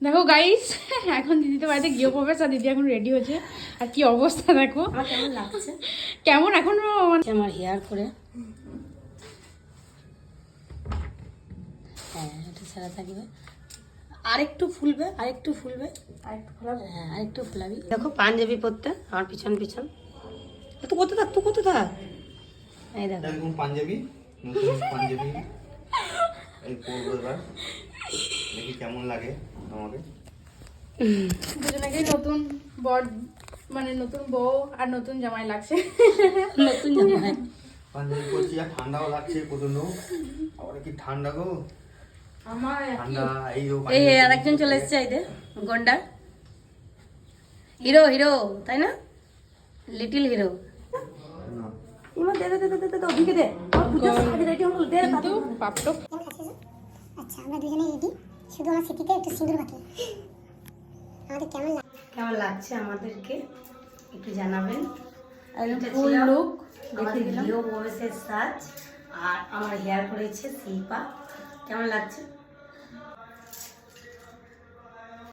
দেখো গাইস, এখন দিদিতে বাড়িতে গৃহপ্রবেশ আর দিদি এখন রেডি হচ্ছে। আর কি অবস্থা দেখো, আমার কেমন লাগছে, কেমন এখনো আমার হেয়ার করে। হ্যাঁ, এটা ছাড়া থাকবে, আরেকটু ফুলবে, আরেকটু ফুলবে, আরেকটু ফোলাবো। হ্যাঁ আরেকটু ফুলাবি। দেখো পাঞ্জাবি পরতে আমার পিছন পিছন তো কত থাক, তো কত থাক। এই দেখো এরকম পাঞ্জাবি, নতুন পাঞ্জাবি এই পরবো এবার, দেখি কেমন লাগে আমাকে। দুজনেকেই নতুন বর, মানে নতুন বউ আর নতুন জামাই লাগছে। নতুন জামাই। পাঞ্জাবি পরছি আর ঠান্ডাও লাগছে প্রচন্ড। আবার কি ঠান্ডা গো, আমার ঠান্ডা। এই এই আরেকজন চলে এসেছে, এই যে গন্ডা হিরো, হিরো তাই না, লিটিল হিরো। ইমা দে দে দে দে দে ওদিকে দে, আমার পূজা সাজি রেডি হলো, দে কিন্তু পাপটপ আচ্ছা আমরা দুজনে রেডি, শুধু আমার স্মৃতিতে একটু সিঁদুর বাকি। আমাদের কেমন লাগে? কেমন লাগছে আমাদেরকে একটু জানাবেন। ফুল লুক আমাদের গৃহ প্রবেশের সাজ, আর আমার হেয়ার করেছে শিল্পা। কেমন লাগছে?